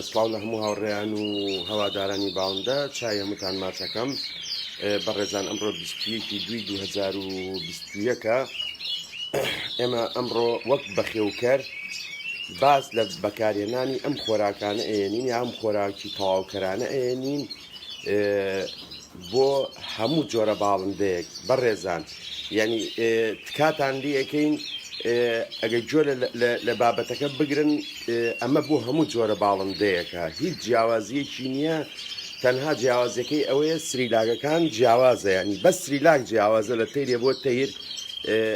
سڵاو لە هەموو هاوڕێیان و هەوادارانی باوەندە چای هەمووتان ماچەکەم بەڕێزان ئەمڕۆ 22/2021 ئێمە ئەمڕۆ وەک بەخێوکەر باس لە بەکارهێنانی ئەم خۆراکانە ئێنین یا ئەم خۆراکی تەواوکەرانە ئێنین بۆ هەموو جۆرە باڵندەیەک بەڕێزان یعنی تکاتان لێەکەین ئەگەر جۆرە لە بابەتەکە بگرن ئەمە بۆ هەموو جۆرە باڵندەیەکە هیچ جیاوازیەکی نییە تەنها جیاوازەکەی ئەوەیە سریلاگەکان جیاوازە ینی بەس سریلاک جیاوازە لە تەیرێ بۆ تەیر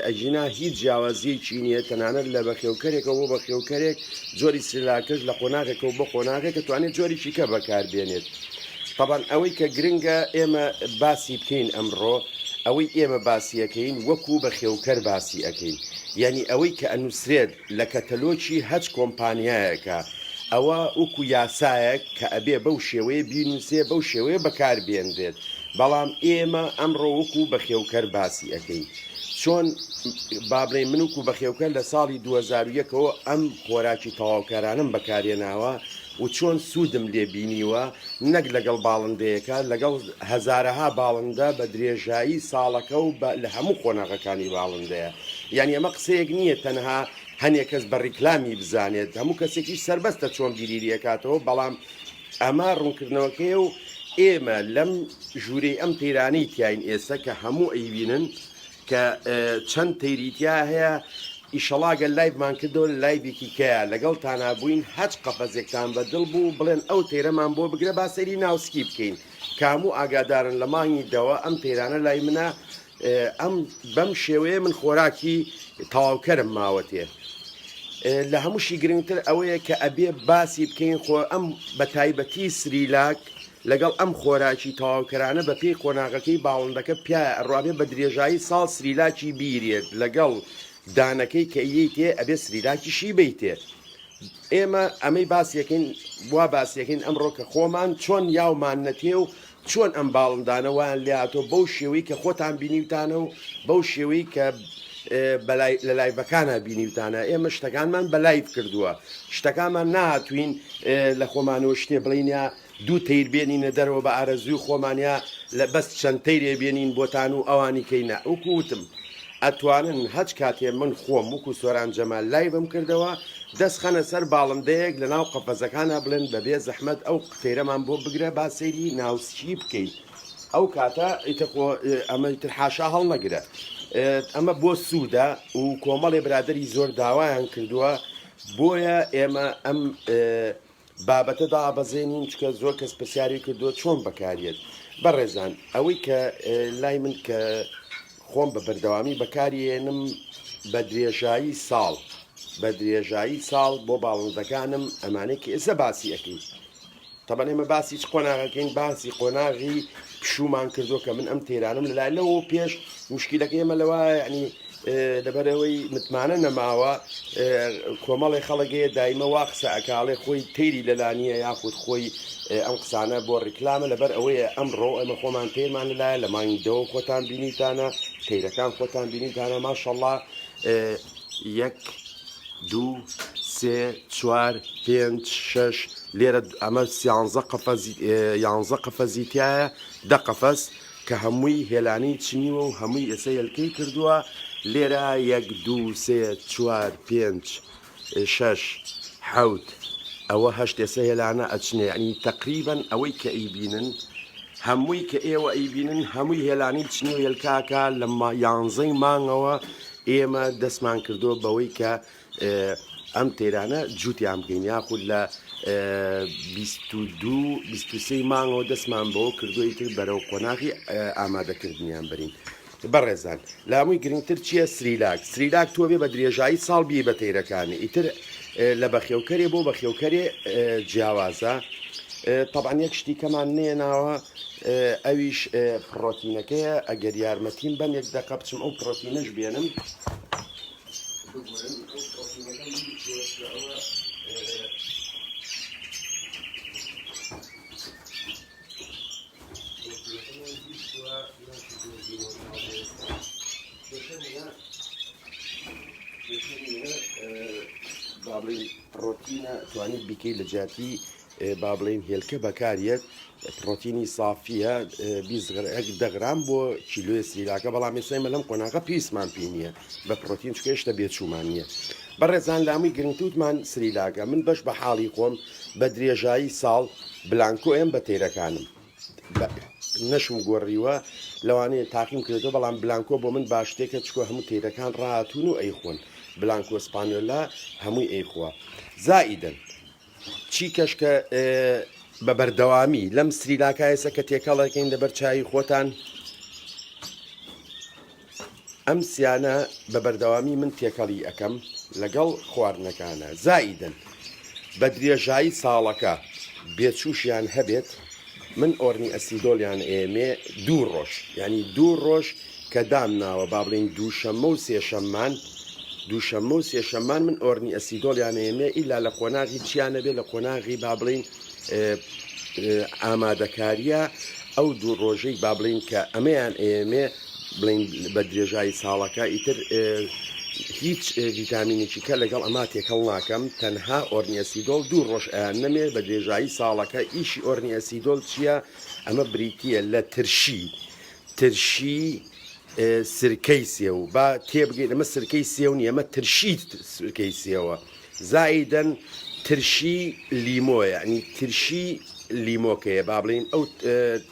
ئەژینا هیچ جیاوازیەکی نییە تەنانەت لە بەخێوکەرێکەوە بۆ بەخێوکەرێک جۆری سریلاکەش لە قۆناغێکەوە بۆ قۆناغێک کە توانێت جۆریی کە بەکاربێنێت طبعاً ئەوەی کە گرنگە ئێمە باسی بکەین ئەمڕۆ ئەوەی ئێمە باسیەکەین وەکو بەخێوکەر باسی ئەەکەین یعنی ئەوەی کە ئەنووسرێت لە کەتەلۆکی هەچ کۆمپانیایەکە ئەوە وەکو یاسایەک کە ئەبێ بەو شێوەیە بینوسێ بەو شێوەیە بەکاربێنرێت بەڵام ئێمە ئەمڕۆ وەکو بەخێوکەر باسی ئەەکەین چۆن بابرێ من وکو بەخێوکەر لە ساڵی 2001ەوە ئەم خۆراکی تەواوکارانم بەکارێناوە و چۆن سوودم لێ بینیوە نەک لەگەڵ باڵندەیەەکە لەگەڵ هەزارەها باڵندە بە درێژایی ساڵەکە و لە هەموو خۆناغەکانی باڵندەیە یعنی ئەمە قسەیەک نییە تەنها هەنێک کەس بە ڕیکلامی بزانێت هەموو کەسێکی سربەستە چۆن بیریریەکاتەوە بەڵام ئەمە ڕوونکردنەوەکەی و ئێمە لەم ژوورەی ئەم تەیرانەی تیاین ئێستا کە هەموو ئەیبینن کە چەند تەیریتیا هەیە ئیشەڵاگە لایڤمان کردەوە لایڤێکی کەیە لەگەڵ تانابووین هەچ قەفەزێکتان بەدڵ بوو بڵێن ئەو تێرەمان بۆ بگرە باسەری ناوسکی بکەین کاموو ئاگادارن لە مانگی دەوە ئەم تێرانە لای منە ئەم بەم شێوەیە من خۆراکی تەواوکەرم ماوەتێ لە هەمووشی گرنگتر ئەوەیە کە ئەبێ باسی بکەین خۆ ئەم بە تایبەتی سریلاک لەگەڵ ئەم خۆراکی تەواوکەرانە بە پێی قۆناغەکەی باوەندەکە پیاە ئەڕابێ بە درێژایی ساڵ سریلاکی بیرێت لەگەڵ دانەکەی کە ئیتێ ئەبێ سریلاکیشی بیتێ ئێمە ئەمەی باسیەکەین وا باسیەکەین ئەمڕۆ کە خۆمان چۆن یاومان نەتێ و چۆن ئەم باڵندانەوەیان لاتۆ بەو شێوەی کە خۆتان بینیوتانە و بەو شێوەی کە لە لایڤەکانە بینیوتانە ئێمە شتەکانمان بە لایڤ کردووە شتەکانمان نهاتوین لە خۆمانەوە شتێ بڵینە دوو تەیر بێنینە دەرەوە بە ئارەزوی خۆمانیا لە بەست چەند تەیرێ بێنین بۆتان و ئەوانی کەینە وەکووتم ئەتوانن هەچ کاتێ من خۆم وەکو سۆران جەمال لایڤم کردەوە دەست خەنە سەر باڵندەیەک لە ناو قەفەزەکانە بڵێن بەبێ زەحمەت ئەو تەیرەمان بۆ بگرە با سەیری ناوسکی بکەیت ئەو کاتە ئەمە تر حاشا هەڵ نەگرە ئەمە بۆ سوودە و کۆمەڵێ برادری زۆر داوایان کردووە بۆیە ئێمە ئەم بابەتە دابەزێنین چکە زۆر کەس پرسیاری کردووە چۆن بەکارێت بەڕێزان ئەوەی کە لای من کە خۆم بە بەردەوامی بەکارێنم بە درێژایی ساڵ بۆ باڵندەکانم ئەمانەیەکی ئێستا باسی ئەەکەین تەبەن ئێمە باسی چ قۆناغەکەین باسی قۆناغی پشومان کردو کە من ئەم تێرانم لەلای لەوە پێش مشکلەکە ئێمە لەوە ینی لەبەرەوەی متمانە نەماوە کۆمەڵی خەڵکەیە دایمە وا قسە ئەکاڵێ خۆی تەیری لەلانیە یاخود خۆی ئەم قسانە بۆ ڕیکلامە لەبەر ئەوەیە ئەمڕۆ ئەمە خۆمان تێرمان لەلایە لە مانگی دەوە خۆتان بینیتانە تەیرەکان خۆتان بینیتانە ماشەڵڵا 1 2 3 4 5 6 لێرە ئەمە 11 قەفەزیتایە 10 قەفەس کە هەمووی هێلانەی چنیوە و هەمووی ئێستا هێلکەی کردووە لێرە 1 2 3 4 5 6 7 ئەوە هەشت ئێستا هێلانە ئەچنێ ینی تەقریبەن ئەوەی کە ئەیبینن هەمووی کە ئێوە ئەیبینن هەمووی هێلانی چنی و هێلکاکە لە 11 مانگەوە ئێمە دەستمان کردووە بەوەی کە ئەم تێرانە جووتیان بکەین یاخود لە 22 مانگەوە دەستمان بەوە کردووی تر بەرەو قۆناغی ئامادەکردنیان برین بەڕێزان لە هەمووی گرنگتر چییە سریلاک تۆ بێ بە درێژایی ساڵ بی بە تەیرەکانی ئیتر لە بەخێوکەرێ بۆ بەخێوکەرێ جیاوازە طبعاً یەک شتی کەمان نێناوە ئەویش پڕۆتینەکەیە ئەگەر یارمەتیم بەم 1 دقە بچم ئەو پڕۆتینەش بێنم بابڵی پڕۆتینە دەتوانیت بیکەی لە جاتی با بڵێن هێلکە بەکارێت پرۆتینی سافیە 20 گرام بۆ کیلۆی سریلاکە بەڵام ێستا لەم قۆناغە پێویستمان پێ نییە بە پرۆتین چکە هێشتا بێچوومان نییە بەڕێزان لامی گرنگتوتمان سریلاکە من بەش بە حاڵی خۆم بە درێژایی ساڵ بلانکۆ ئێم بە تێرەکانم نەشم گۆڕیوە لەوانەیە تاقیم کردەوە بەڵام بلانکۆ بۆ من باشتێکە چکۆ هەموو تێرەکان ڕاتون و ئەیخۆن بلانکۆ سپانیۆلا هەمووی ئەیخوا زائیدن چی کەشکە بە بەردەوامی لەم سریلاکایسە کە تێکەڵەکەین لەبەر چای خۆتان ئەم سیانە بە بەردەوامی من تێکەڵی ئەەکەم لەگەڵ خواردنەکانە زائیدن بە درێژایی ساڵەکە بێچوشیان هەبێت من ئۆرنی ئەسیدۆلیان ئێمێ 2 ڕۆژ ینی 2 ڕۆژ کە دامناوە با بڵین دووشەممە و سێشەممان دووشەممە و سێشەممان من ئۆرنی ئەسیدۆلیان ئێمێ ئیلا لە قۆناغی چیانە بێت لە قۆناغی با بڵین ئامادەکاریە ئەو 2 ڕۆژەی با بڵین کە ئەمەیان ئێمێ بڵین بە درێژایی ساڵەکە ئیتر هیچ ڤیتامینێکی کە لەگەڵ ئەما تێکەڵ ناکەم تەنها ئۆرنی ئەسیدۆل 2 ڕۆژ ئەیان نەمێ بە درێژایی ساڵەکە ئیشی ئۆرنی ئەسیدۆل چییە ئەمە بریتیە لە ترشی سرکەی سێو با تێبگەین ئەمە سرکەی سێو نیە ئەمە ترشی سرکەی سێوە زائیدەن ترشی لیمۆیە ینی ترشی لیمۆکەیە با بڵین ئەو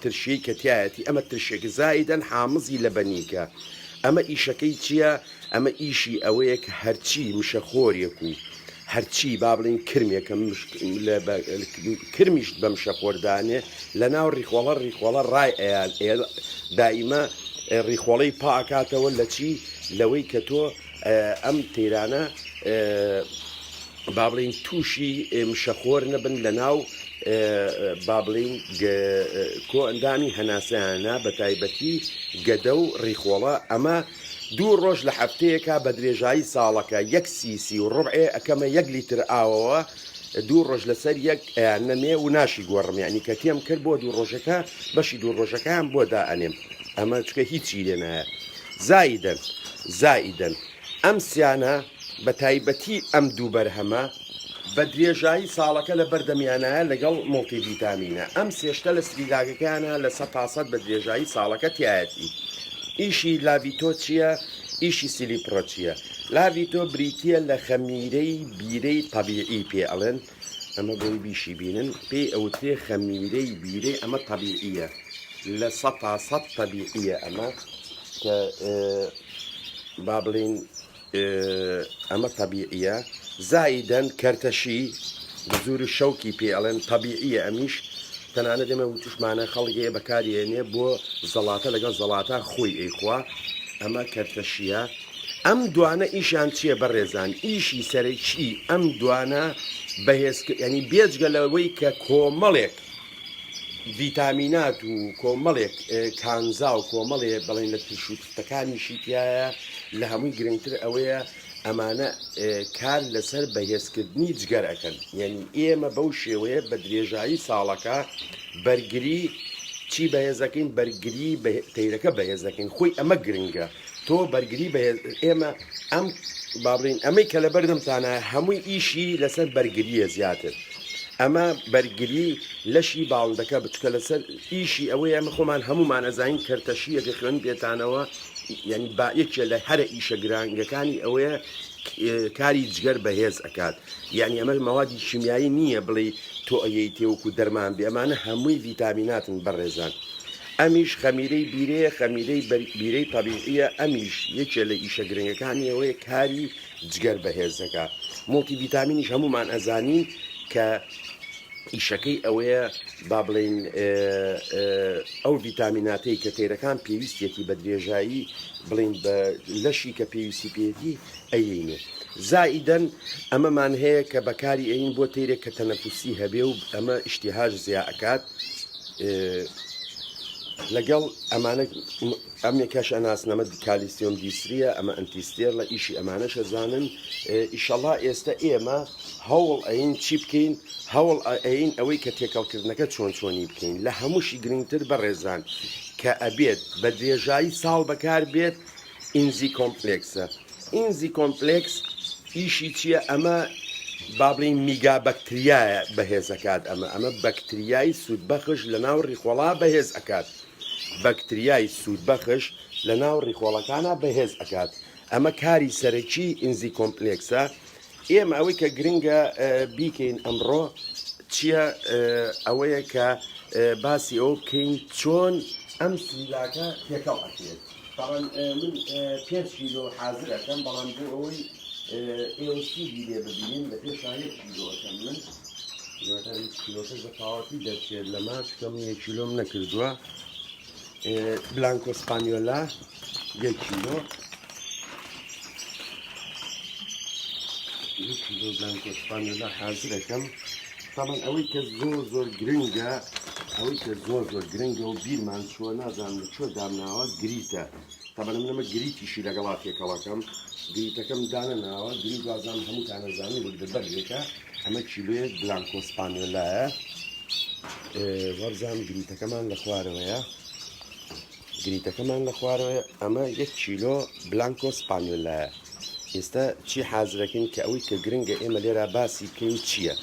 ترشی کە تایەتی ئەمە ترشێک زائیدەن حامزی لە بەنیکە ئەمە ئیشەکەی چییە ئەمە ئیشی ئەوەیە کە هەرچی مشەخۆریەک و هەرچی با بڵین کرمێکە کرمیشت بەم شەخۆردانێ لە ناو ڕیخۆڵە ڕای ئەیان دائیمە ڕیخۆڵەی پاکاتەوە لە چی لەوەی کە تۆ ئەم تێرانە با بڵین تووشی مشەخۆر نەبن لە ناو با بڵین کۆ ئەندامی هەناسەیانە بە تایبەتی گەدە و ڕیخۆڵە ئەمە 2 ڕۆژ لە هەفتەیەکە بە درێژایی ساڵەکە 1 سیسی و ڕبعێ ئەەکەمە 1 لیتر ئاوەوە 2 ڕۆژ لەسەر یەک نەمێ و ناشی گۆڕم ینی کە تێم کرد بۆ 2 ڕۆژەکە بەشی 2 ڕۆژەکەیان بۆ دائەنێم ئەمە چکە هیچی لێ نایە زائیدەن ئەم سیانە بە تایبەتی ئەم 2 بەرهەمە بە درێژایی ساڵەکە لە بەردەمیانایە لەگەڵ مڵتیڤیتامینە ئەم سێشتە لە سریلاکەکانە لە 100% بە درێژایی ساڵەکە تایەتی ئیشی لاڤیتۆ چییە ئیشی سیلیپڕۆ چییە لاڤیتۆ بریتیە لە خەمیرەی بیرەی تەبیعی پێ ئەڵێن ئەمە بۆی بیشی بینن پێی ئەوتێ خەمیرەی بیرەی ئەمە تەبیعیە لە 100% تەبیعیە ئەمە کە با بڵین ئەمە تەبیعیە زائیدەن کەرتەشی بزوری شەوکی پێ ئەڵێن تەبیعیە ئەمیش تەنانەت ئێمە وتوشمانە خەڵگەیە بەکارێنێ بۆ زەڵاتە لەگەڵ زەڵاتە خۆی ئەیخوا ئەمە کەرتەشیە ئەم دوانە ئیشان چییە بەڕێزان ئیشی سەرەکی ئەم دوانە بەهێزکە ینی بێجگە لەوەی کە کۆمەڵێک ڤیتامینات و کۆمەڵێک کانزا و کۆمەڵێ بڵێن لە توشتەکانیشی تایە لە هەمووی گرنگتر ئەوەیە ئەمانە کار لەسەر بەهێزکردنی جگەر ئەەکەن یعنی ئێمە بەو شێوەیە بە درێژایی ساڵەکە بەرگری چی بەهێزەکەین بەرگری تەیرەکە بەهێزەکەین خۆی ئەمە گرنگە تۆ بەرگری ئێمە ئەم بابڵین ئەمەی کە لە بەردەمتانە هەمووی ئیشی لەسەر بەرگریە زیاتر ئەمە بەرگری لەشی باڵندەکە بچکە لەسەر ئیشی ئەوەی ئەمە خۆمان هەمومان ئەزانین کەرتەشیەکە خوێن بێتانەوە ینی باەکێ لە هەرە ئیشە گرانگەکانی ئەوەیە کاری جگەر بەهێز ئەکات یعنی ئەمە مەوادی شیمیایی نییە بڵێ تۆ ئەیەی تێوەکو دەرمان بێ ئەمانە هەمووی ڤیتامیناتن بەڕێزان ئەمیش خەمیرەی بیرەیە خەمیرەی بیرەی تەبیعیە ئەمیش یەکێ لە ئیشە گرنگەکانی ئەوەیە کاری جگەر بەهێزەکە مڵتی ڤیتامینیش هەمومان ئەزانین کە ئیشەکەی ئەوەیە با بڵێن ئەو ڤیتامیناتەی کە تێرەکان پێویستێتی بە درێژایی بڵین بە لەشی کە پێویستی پێێتی ئەینێ زائیدەن ئەمەمان هەیە کە بەکاری ئەین بۆ تێرێک کە تەنەفوسی هەبێ و ئەمە ئیشتیهاژ زیائەکات لەگەڵ ئەمانە ئەم یەکەش ئەناسنەمە کالیسیۆم دیسریە ئەمە ئەنتیستێر لە ئیشی ئەمانەش ئەزانن ئیشەڵا ئێستا ئێمە هەوڵ ئەین چی بکەین هەوڵ ئەین ئەوەی کە تێکەڵکردنەکە چۆنی بکەین لە هەمووشی گرنگتر بەڕێزان کە ئەبێت بە درێژایی ساڵ بەکار بێت ئینزی کۆمپلێکسە ئینزی کۆمپلێکس ئیشی چییە ئەمە با بڵین میگا بەکتریایە بەهێز ئەکات ئەمە بەکتریایی سوودبەخش لە ناو ڕیخۆڵا بەهێز ئەکات بەکتریای سوودبەخش لە ناو ڕیخۆڵەکانە بەهێز ئەکات ئەمە کاری سەرەکی ئینزی کۆمپلێکسە ئێمە ئەوەی کە گرنگە بیکەین ئەمڕۆ چییە ئەوەیە کە باسی ئەو بکەین چۆن ئەم سیلاکە تێکەڵ ئەکرێت طبعاً من 5 کیلۆ حاضر ئەەکەم بەڵام بۆ ئەوەی ئێوەسیدی لێ ببینین لە پێشان 1 کیلۆەکەم من کیلۆکەش بە تاواتی دەچێت لە ماچ کەم 1 کیلۆم نەکردووە بلانکۆ سپانیۆلا 1 کیلۆ 1 کیلۆ بلانکۆ سپانیۆلا حاضر ئەەکەم طبعاً ئەوەی کە زۆر گرنگە ئەوەی کە زۆر گرنگە و بیرمان چووە نازانم لە چۆ دامناوە گریتە طبعاً من ئەمە گریتیشی لەگەڵا تێکەڵەکەم گریتەکەم دانەناوە گریت وازان هەمووتان نەزانی بەرێکە ئەمە کیلۆیەک بلانکۆ سپانیۆلایە وەرزان گریتەکەمان لە خوارەوەیە گریتەکەمان لە خوارەوەیە ئەمە 1 کیلۆ بلانکۆ سپانیۆلایە ئێستا چی حازرەکەین کە ئەوەی کە گرنگە ئێمە لێرە باسی بکەین چییە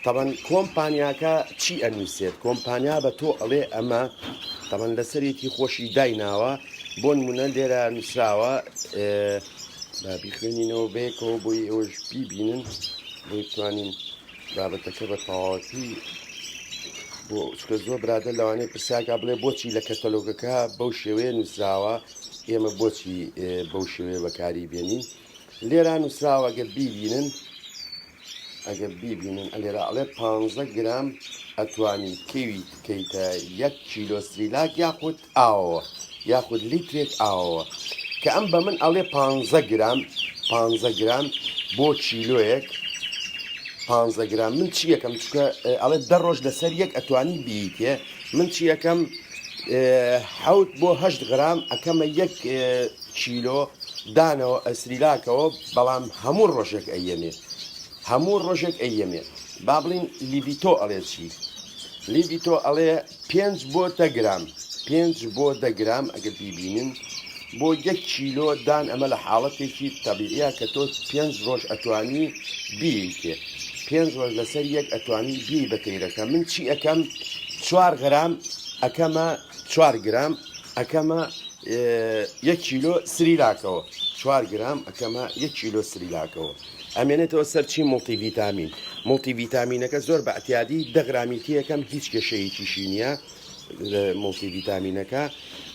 طبعاً کۆمپانیاکە چی ئەنووسێت کۆمپانیا بە تۆ ئەڵێ ئەمە طبعاً لەسەرێتی خۆشی دایناوە بۆ نمونە لێرە نووسراوە بیخوێنینەوە بەیەکەوە بۆی ئەوەش بیبینن بۆی بتوانین بابەتەکە بە تەواوەتی بۆ چکە زۆر برادە لەوانەیە پرسیاکە بڵێ بۆچی لە کەتەلۆگەکە بەو شێوەیە نووسراوە ئێمە بۆچی بەو شێوەیە بەکاری بێنین لێرە نووسراوە ئەگەر بیبینن لێرە ئەڵێ 15 گرام ئەتوانین کەوی بکەیتە 1 کیلۆ سریلاک یاخود ئاوەوە یاخود لیترێک ئاوەوە کە ئەم بە من ئەڵێ 15 گرام بۆ کیلۆیەک 15 گرام من چی یەکەم چکە ئەڵێ 10 ڕۆژ لەسەر یەک ئەتوانی بیتێ من چی یەکەم 7 بۆ 8 گرام ئەکەمە 1 کیلۆ دانەوە ئەسریلاکەوە بەڵام هەموو ڕۆژێک ئەیەمێ با بڵین لیڤیتۆ ئەڵێ چی لیڤیتۆ ئەڵێ 5 بۆ 10 گرام 5 بۆ 10 گرام ئەگەر بیبینن بۆ 1 کیلۆ دان ئەمە لە حاڵەتێکی تەبیعیە کە تۆ 5 ڕۆژ ئەتوانی بیتێ 5 ڕۆژ لەسەر یەک ئەتوانی بی بەتەیرەکە من چی ئەەکەم 4 گرام ئەکەمە 4 گرام ئەکەمە 1 کیلۆ سریلاکەوە 4 گرام ئەکەمە 1 کیلۆ سریلاکەوە ئەمێنێتەوە سەرچی مڵتیڤیتامینەکە زۆر بە ئەتیادی 10 گرامی تێیەکەم هیچ کێشەیەکیشی نییە مڵتیڤیتامینەکە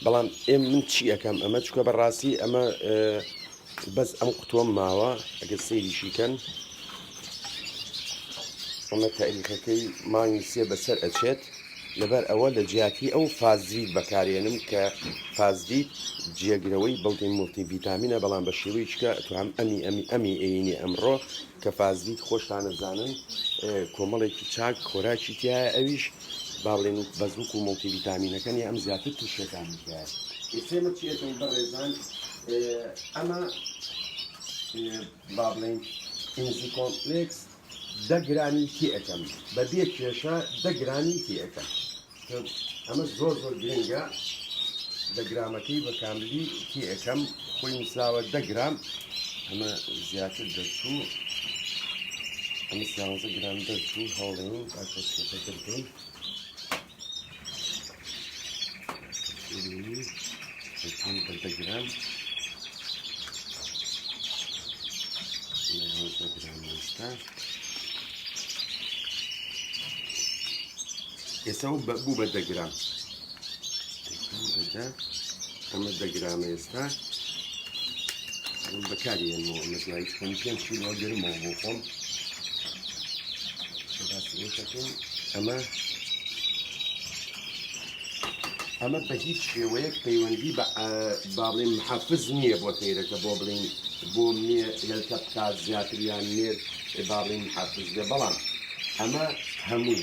بەڵام من چی ئەەکەم ئەمە چکە بەڕاستی ئەمە بەس ئەم قوتۆم ماوە ئەگەر سەیریشیکەن ئەمە تاریخەکەی مانگی 3 بەسەر ئەچێت لەبەر ئەوە لە جیاتی ئەو فازید بەکارێنم کە فازید جێگرەوەی بەڵگەی مڵتیڤیتامینە بەڵام بە شێوەی چکە توام ئەمی ئەینی ئەمڕۆ کە فازید خۆشتانەزانن کۆمەڵێکی چاک خۆراکی تایە ئەویش با بڵێن بەزووک و مڵتیڤیتامینەکەنی ئەم زیاتر تووشەکانی تایە ئێسێمە چێتم بەڕێزان ئەمە با بڵێن ئینزی کۆمپلێکس 10 گرانی تێئەکەم بە بێ کێشە 10 گرانی تێئەکەم ئەمە زۆر گرنگە 10 گرامەکەی بە کاملی تێئەکەم خۆی نووسراوە 10 گرام ئەمە زیاتر دەچوو ئەمە 13 گرام دەچوو هەوڵێن باشەکە بکەین 10 گرام ئێستا بوو بە 10 گرام ئەمە 10 گرامە ئێستا بەکارێنەوە ئەمە دوای 5 کیلۆ گرمەوە بۆ خۆم ئەمە بە هیچ شێوەیەک پەیوەندی با بڵێن محافظ نییە بۆ تەیرەکە بۆ بڵێن بۆ هێلکە بکات زیاتریان نێر با بڵێن محافظ بێ بەڵام ئەمە هەموو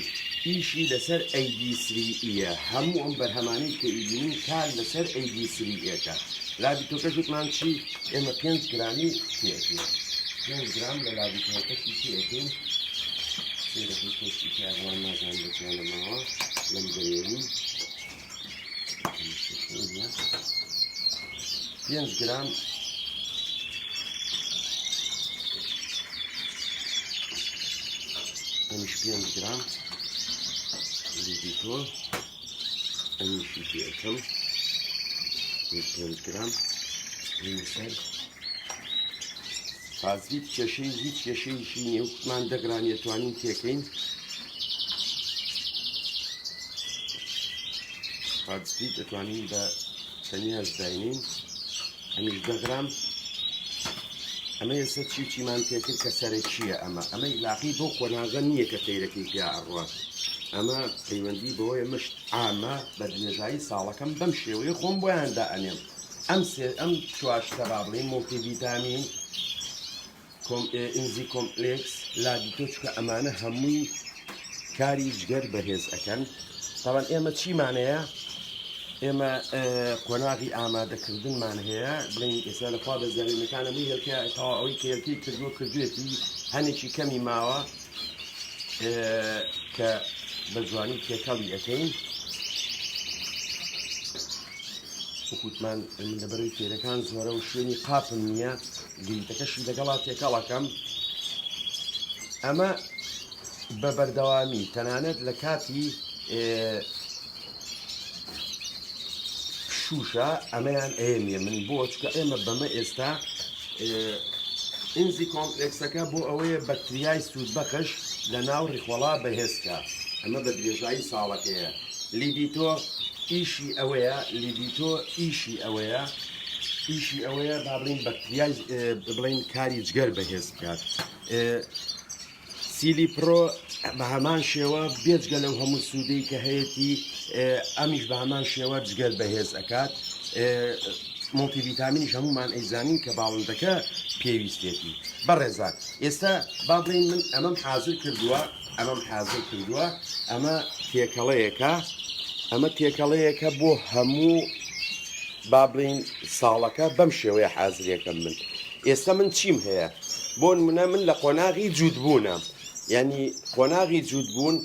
ئیشی لەسەر ئەیدی3ئە هەموو ئەم بەرهەمانەی کە ئیبینین کار لەسەر ئەیدی3ئەکە لابیتۆکەشتمان چی ئێمە 5 گرامی تێکین 5 گرام لە لابیتۆکەشی تێکین سێرەکەی تۆشتی کاروان نازان بەچێنەمەوە لەم دەوێنی 5 گرام ئەمیش 5 گرام لیدیتۆ ئەمیشی پێکەم 5 گرام لەسەر فازی کێشەی هیچ کێشەیەکی نێوتمان دەگرانێتوانین تێکەین فازی دەتوانین بە تەنیاش داینین ئەمیش 10 گرام ئەمە ئێستا چیمان پێکرد کە سەرەکیە ئەمە علاقی بۆ خۆناغە نییە کە تەیرەکەی پێ ئەڕوات ئەمە پەیوەندی بەوەیە مشت ئامە بە درێژایی ساڵەکەم بەم شێوەیە خۆم بۆیاندا ئەنێم ئەم چواشتە با بڵێن مۆڵتیڤیتامین ئینزی کۆمپلێکس لادیتۆ چکە ئەمانە هەمووی کاری جگەر بەهێز ئەەکەن تاوان ئێمە چیمانەیە ئێمە قۆناغی ئامادەکردنمان هەیە بڵین ئێستا لەخوا بە زەرینەکانەمووی هێلکە تەوا ئەوەی کە هێلکەی کردوێتی هەنێکی کەمی ماوە کە بە جوانی تێکەڵی ئەەکەین وکوتمان من لەبەرەوەی فێرەکان زۆرە و شوێنی قاپم نییە گریتەکەشی لەگەڵا تێکەڵەکەم ئەمە بە بەردەوامی تەنانەت لە کاتی شوشە ئەمەیان ئێمیە من بۆ چکە ئێمە بەمە ئێستا ئینزی کۆمپلێکسەکە بۆ ئەوەیە بەکتریای سوود بەخش لە ناو ڕیخوەڵا بەهێزکە ئەمە بە درێژایی ساڵەکەیە لیدیتۆ ئیشی ئەوەیە لیدیتۆ ئیشی ئەوەیە با بڵین بەکتریای بڵین کاری جگەر بەهێز بکات سیلی پرۆ بە هەمان شێوە بێجگە لەو هەموو سوودەی کە هەیەی ئەمیش بە هەمان شێوە جگەر بەهێز ئەکات مۆڵتیڤیتامینیش هەمومان ئەیزانین کە باڵندەکە پێویستێتی بەڕێزان ئێستا با بڵین من ئەمەم حازر کردووە ئەمە تێکەڵەیەکە بۆ هەموو با بڵین ساڵەکە بەم شێوەیە حازرێکەم من ئێستا من چیم هەیە بۆ نمونە من لە قۆناغی جوودبوونە یعنی قۆناغی جوودبوون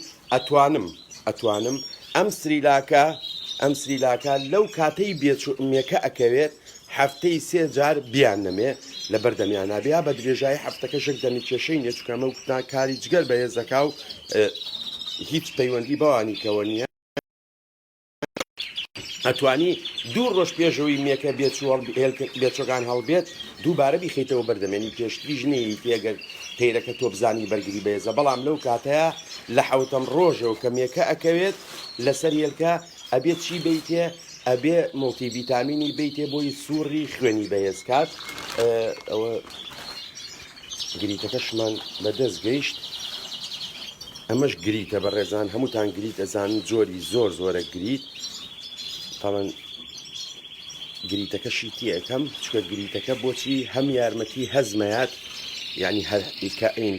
ئەتوانم ئەم سریلاکە لەو کاتەی بێچمێکە ئەکەوێت هەفتەی 3 جار بیان نەمێ لە بەردەمیانە بیا بە درێژایی هەفتەکەشێک دەمی کێشەی نێچکەمە وتنا کاری جگەر بەهێزەکە و هیچ پەیوەندی بەوانی کەوە نییە ئەتوانی 2 ڕۆژ پێشەوەی مێکە بێچۆکان هەڵبێت دووبارە بیخیتەوە بەردەمێنی پێشتری ژنەی تێگەر تەیرەکە تۆ بزانی بەرگری بەهێزە بەڵام لەو کاتەیە لە حوتەم ڕۆژەوە کە مێکە ئەکەوێت لەسەر هێلکە ئەبێت چی بیتێ ئەبێ مۆڵتیڤیتامینی بیتێ بۆی سووڕی خوێنی بەهێزکات ئەوە گریتەکەشمان بەدەست گەیشت ئەمەش گریتە بەڕێزان هەمووتان گریت ئەزانن جۆری زۆرە گریت تاڵەن گریتەکەشی تێەکەم چکە گریتەکە بۆچی هەم یارمەتی هەزمەیات یعنی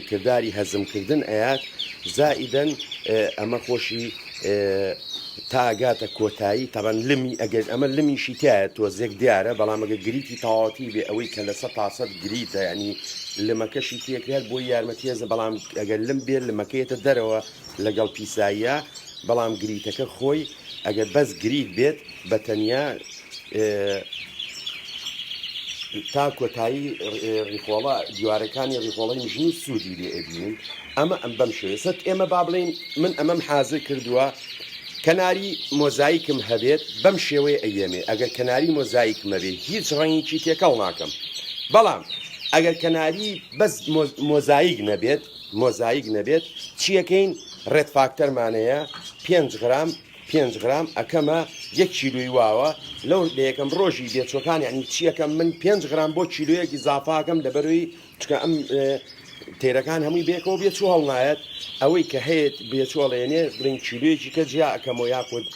کردداری هەزمکردن ئەیات زائیدەن ئەمە خۆشی تاگاتە کۆتایی تاوان لمی ئەگەر ئەمە لمیشی تایە تۆزێک دیارە بەڵام ئەگە گریتی تەواتی بێ ئەوەی کە لە 100% گریتە ینی لمەکەشی تێکرێت بۆی یارمەتی هەزە بەڵام ئەگەر لم بێت لمەکەیەتە دەرەوە لەگەڵ پیساییە بەڵام گریتەکە خۆی ئەگەر بەس گریت بێت بە تەنیا تا کۆتایی ڕیخۆڵە دیوارەکانی ڕیخۆڵی مژن و سوودی لێ ئەبینین ئەمە ئەم بەم شوێسەت ئێمە با بڵین من ئەمەم حازر کردووە کەناری مۆزایکم هەبێت بەم شێوەیە ئەیەمێ ئەگەر کەناری مۆزایکمە بێت هیچ ڕەنگێکی تێکەڵ ناکەم بەڵام ئەگەر کەناری بەس مۆزایک نەبێت چیەکەین ڕێت فاکتەرمانەیە 5 گرام ئەکەمە 1 کیلوی واوە لەو لە یەکەم ڕۆژی بێچۆکان یعنی چیەکەم من 5 گرام بۆ کیلویەکی زافاکەم لەبەروی چکە ئەم تێرەکان هەمووی بێکەوە بێچوو هەڵنایەت ئەوەی کە هەیەت بێچۆڵێنێ بڵین کیلویەکی کە جیا ئەەکەمەوە یاخود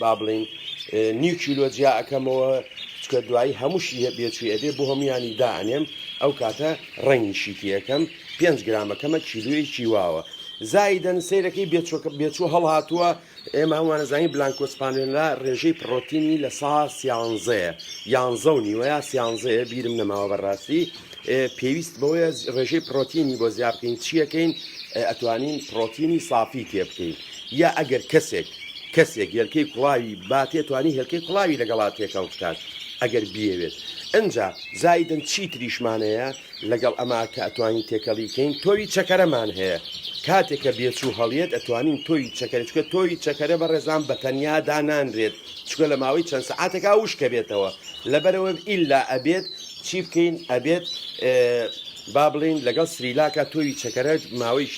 با بڵین نیو کیلۆ جیا ئەەکەمەوە چکە دوایی هەمووشی بێچوی ئەبێ بۆ هەمویانی دائنێم ئەو کاتە ڕەنگیشی تێەکەم 5 گرامەکەمە کیلویەکی واوە زایدەن سیرەکەی بێچوو هەڵهاتووە ئێمە هەمووانەزانین بلانکۆسپانێلا ڕێژەی پرۆتینی لە سا 11 بیرم نەماوە بەڕاستی پێویست بەوەیە ڕێژەی پرۆتینی بۆ زیاد بکەین چیەکەین ئەتوانین پرۆتینی سافی تێ بکەین یا ئەگەر کەسێک هێلکەی کوڵاوی با تێتوانی هێلکەی کوڵاوی لەگەڵا تێکەڵ بکات ئەگەر بێوێت ئەجا زایدن چی تریشمانەیە لەگەڵ ئەما کە ئەتوانین تێکەڵیکەین تۆوی چەکەرەمان هەیە کاتێککە بێچوو هەڵیت ئەتوانین تۆی چەکەرچکە تۆی چەکەرە بە ڕێزان بە تەنیادا نانرێت چکە لە ماوەی چەند سەعاتێکا وشکە بێتەوە لەبەرەوە ئیلا ئەبێت چی بکەین ئەبێت با بڵین لەگەڵ سریلاکە تۆوی چەکەرە ماوەی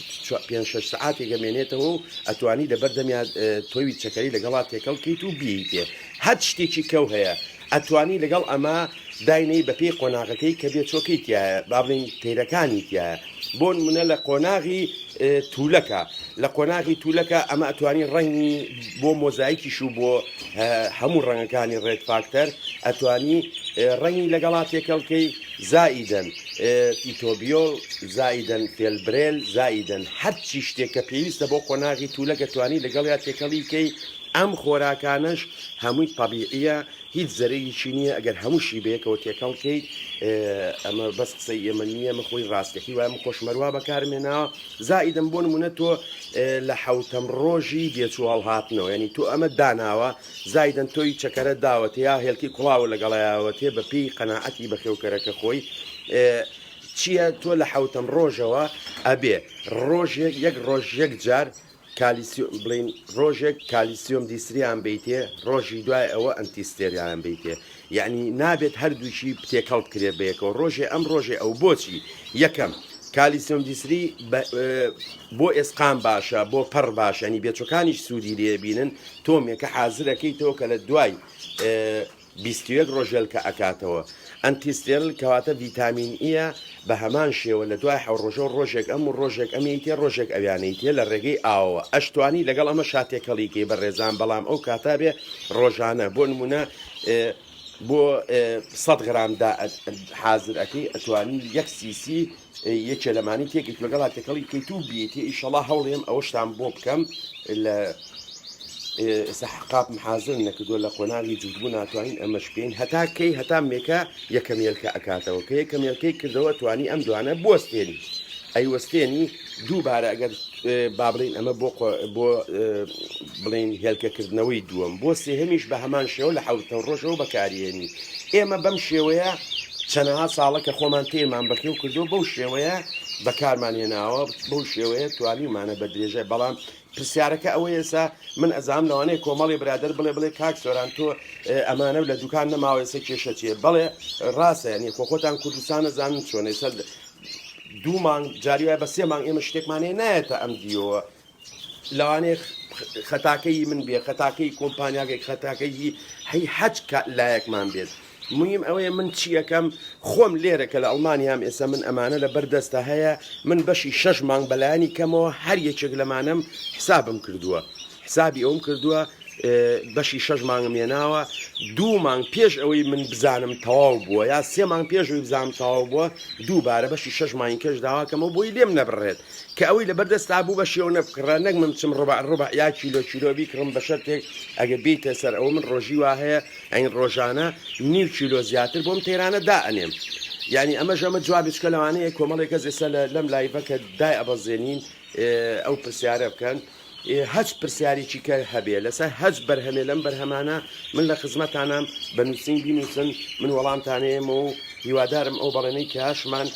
5-6 سەعاتێکە مێنێتەوە و ئەتوانی لەبەر دەمیان تۆوی چەکەری لەگەڵا تێکەڵکەیت و بیتێ هەت شتێکی کەو هەیە ئەتوانی لەگەڵ ئەمە داینەی بە پێی قۆناغەکەی کە بێت چۆکەی تایە با بڵین تێرەکانی تایە بۆ نمونە لە قۆناغی تولەکە لە قۆناغی تولەکە ئەمە ئەتوانی ڕەنگی بۆ مۆزاییکیش و بۆ هەموو ڕەنگەکانی ڕێت فاکتەر ئەتوانی ڕەنگی لەگەڵا تێکەڵکەی زائیدەن ئیتۆبیۆل زائیدەن فێلبرێل زائیدەن هەرچی شتێکە پێویستە بۆ قۆناغی تولەکە توانی لەگەڵیا تێکەڵیکەی ئەم خۆراکانش هەمووی طبیعیە هیچ زەرەیەکی نییە ئەگەر هەمووشی بەیەکەوە تێکەڵکەیت ئەمە بەس قسەی ئێمە نییە مەخۆی ڕاستەکەی وای من خۆشمەروە بەکارمێناوە زائیدەم بۆ نمونە تۆ لە حوتەم ڕۆژی بێچوو هەڵهاتنەوە ینی تۆ ئەمە داناوە زائیدەن تۆی چەکەرە داوەت یا هێلکی کوڵاوە لەگەڵایەوە تێ بە پێی قەناعەتی بەخێوکەرەکە خۆی چییە تۆ لە حوتەم ڕۆژەوە ئەبێ ڕۆژێک یەک ڕۆژ یەک جار بڵین ڕۆژێک کالیسیۆم دیسریان بیتێ ڕۆژی دوای ئەوە ئەنتیستێریان بیتێ یعنی نابێت هەردووشی تێکەڵت کرێ بەیەکەوە ڕۆژێ ئەم ڕۆژێ ئەو بۆچی یەکەم کالیسیۆم دیسری بۆ ئێسقام باشە بۆ پەڕ باشەنی بێچەکانیش سوودی لێبینن تۆمێکە حازرەکەیتەوە کە لە دوای 21 ڕۆژێلکە ئەکاتەوە ئەنتیستێرل کەواتە ڤیتامین ئیە بە هەمان شێوە لە دوای حەو ڕۆژە ڕۆژێک ئەم و ڕۆژێک ئەمیتێ ڕۆژێک ئەویانەیتێ لە ڕێگەی ئاوە ئەشتوانی لەگەڵ ئەمە شاتێکەڵیکەی بە ڕێزان بەڵام ئەو کاتا بێ ڕۆژانە بۆ نمونە بۆ 100 گرامدا حازر ئەەکەی ئەتوانی یەک سیسی یەکێ لەمانی تێکێک لەگەڵا تێکەڵی کەیت و بیێتی ئیشەڵا هەوڵێم ئەوە شتان بۆ بکەم لە سەحقاپ محازن نەکردووە لە قۆناغی جوودبوو ناتوانین ئەمەش بکەین هەتاکەی هەتا مێکە یەکەمێلکە ئەکاتەوە کە یەکەمێلکەی کردەوە توانی ئەم دوانە بوەستێنی ئەی وەستێنی دووبارە ئەگەر با بڵین ئەمە بۆ بڵین هێلکەکردنەوەی دووەم بۆ سێهەمیش بە هەمان شێوە لە حوتە ڕۆژەوە بەکارێنی ئێمە بەم شێوەیە چەندەها ساڵە کە خۆمان تێمان بەکەی و کردو بەو شێوەیە بەکارمان هێناوە بەو شێوەیە توانیمانە بە درێژە بەڵام پرسیارەکە ئەوەیە ئێستا من ئەزام لەوانەیە کۆمەڵی برادر بڵێ کاک سۆران تۆ ئەمانە لە دوکان نەماوەسە کێشە چیە بەڵێ ڕاستە ینی خۆتان کوردستان نەزانن چۆنێ سەر دوو مانگ جاری وایە بە 3 مانگ ئێمە شتێکمانێ نایەتە ئەم دیەوە لەوانەیە خەتاکەی من بێ خەتاکەی کۆمپانیاگەی خەتاکەی هەی حەج لایەکمان بێت مهم ئەوەیە من چیەکەم خۆم لێرە کە لە ئەڵمانیام ئێستا من ئەمانە لە بەردەستە هەیە من بەشی 6 مانگ بەلایانی کەمەوە هەر یەکێک لەمانم حسابم کردووە حسابی ئەوم کردووە بەشی 6 مانگم هێناوە 2 مانگ پێش ئەوەی من بزانم تەواو بووە یا 3 مانگ پێشەوەی بزانم تەواو بووە دووبارە بەشی 6 مانگی کەش داواکەمەوە بۆی لێم نەبڕێت کە ئەوەی لە بەردەستا بوو بە شێوە نەبکڕە نەک من چم ڕبع یا کیلۆ بیکڕم بە شەرتێک ئەگە بیتە سەر ئەوە من ڕۆژی وا هەیە ئەین ڕۆژانە نیو کیلۆ زیاتر بۆم تێرانە دائەنێم یعنی ئەمەش ئەمە جوابی چکە لەوانەیە کۆمەڵێک کەس ئێستا لەم لایڤەکە دای ئەبەزێنین ئەو پرسیارە بکەن هەج پرسیارێکی کە هەبێ لەسەر هەج بەرهەمێ لەم بەرهەمانە من لە خزمەتانم بە نووسین بینوسن من وەڵامتانەیەمە و هیوادارم ئەو بەڵێنەی کە هاشمان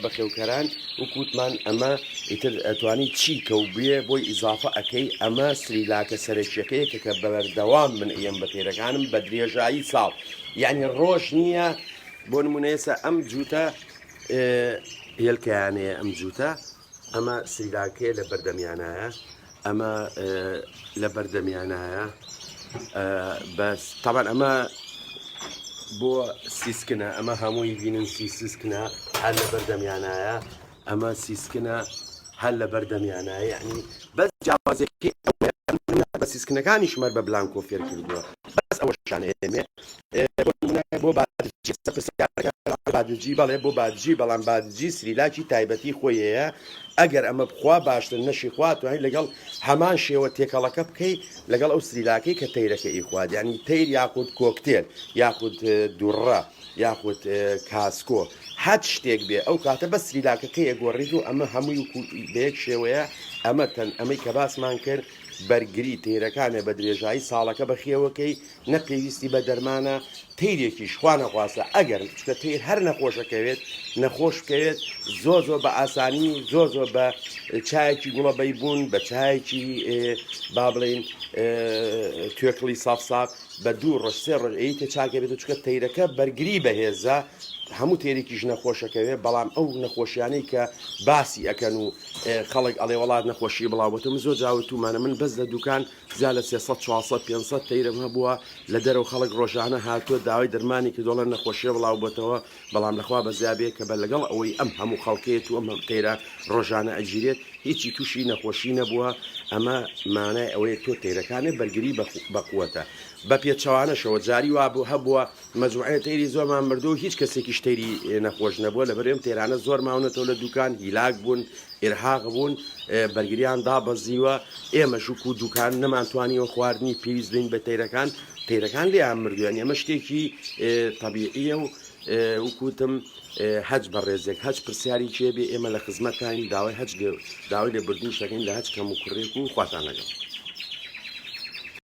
بە خێوکەران و کووتمان ئەمە ئیتر ئەتوانی چی کەو بێ بۆی ئیزافە ئەەکەی ئەمە سریلاکە سەرەکیەکەیە کە بەبەردەوام من ئێم بە تێرەکانم بە درێژایی ساڵ یعنی ڕۆژ نییە بۆ نمونەیەسە ئەم جووتە هێلکەیانەیە ئەم جووتە ئەمە سریلاکەیە لە بەردەمیانایە ئەمە لە بەردەمیانایە بەس تاوان ئەمە بۆ سیسکنە ئەمە هەمووی بینن سیسکنە هەر لە بەردەمیانایە ئەمە سیسکنە هەر لە بەردەمیانایە یعنی بەس جیاوازێکی بە سیسکنەکانی شمەر بە بلانکۆ فێر کردووە بەس ئەوە شانە ئێمێ بۆ بادجی بەڵێ بۆ بادجی بەڵام بادجی سریلاکی تایبەتی خۆیەیە ئەگەر ئەمە بخوا باشتر نەشی خواتوانی لەگەڵ هەمان شێوە تێکەڵەکە بکەیت لەگەڵ ئەو سریلاکەی کە تەیرەکە ئیخواد ینی تەیر یاخود کۆکتێل یاخود دوڕە یاخود کاسکۆ هەت شتێک بێ ئەو کاتە بە سریلاکەکەی ئەگۆڕیت و ئەمە هەمووی بەیەک شێوەیە ئەمە ئەمەی کە باسمان کرد بەرگری تێرەکانە بە درێژایی ساڵەکە بەخێوەکەی نەپێویستی بە دەرمانە تیرێکیش خوا نەخواستە ئەگەر چکە تیر هەر نەخۆشەکەوێت نەخۆش بکەوێت زۆ بە ئاسانی زۆ بە چایەکی گوڵەبەی بوون بە چایەکی با بڵێن توێکڵی سافساق بە 2 ڕۆژ 3 ڕۆژ ئەیتە چاکە بێت چکە تیرەکە بەرگری بەهێزە هەموو تێرێکیش نەخۆشەکەوێت بەڵام ئەو نەخۆشیانەی کە باسی ئەەکەن و خەڵک ئەڵێ وڵات نەخۆشی بڵاوبەتم زۆر جاوتومانە من بەس لە دوکان زیاد لە 300 400 500 تیرم هەبووە لە دەرەوە خەڵک ڕۆژانە هاتووە داوای دەرمانی کە دۆڵە نەخۆشیە بڵاوبێتەوە بەڵام لەخوا بەزیابێت کە بە لەگەڵ ئەوەی ئەم هەموو خەڵکێت و ئەم تێرە ڕۆژانە ئەگیرێت هیچی تووشی نەخۆشی نەبووە ئەمە مانای ئەوەیە تۆ تێرەکانە بەرگری بەقووەتە بە پێچەوانەشەوە جاری وابوو هەبووە مەجموعەیە تێری زۆرمان مردو هیچ کەسێکی شتێری نەخۆش نەبووە لە بەرێم تێرانە زۆر ماونەتەوە لە دوکان هیلاک بوون ئێرهاق بوون بەرگریان دابەزیوە ئێمە ژوک و دوکان نەمانتوانیەوە خواردنی پێویست بین بە تێرەکان لێیان مردویان ئێمە شتێکی تەبیعیە و وکوتم هەج بەڕێزێک هەج پرسیاری چێ بێ ئێمە لە خزمەتانی داوای لێبوردنی شەکەین لە هەج کەم و کوڕێک و خواتان لەگەڵ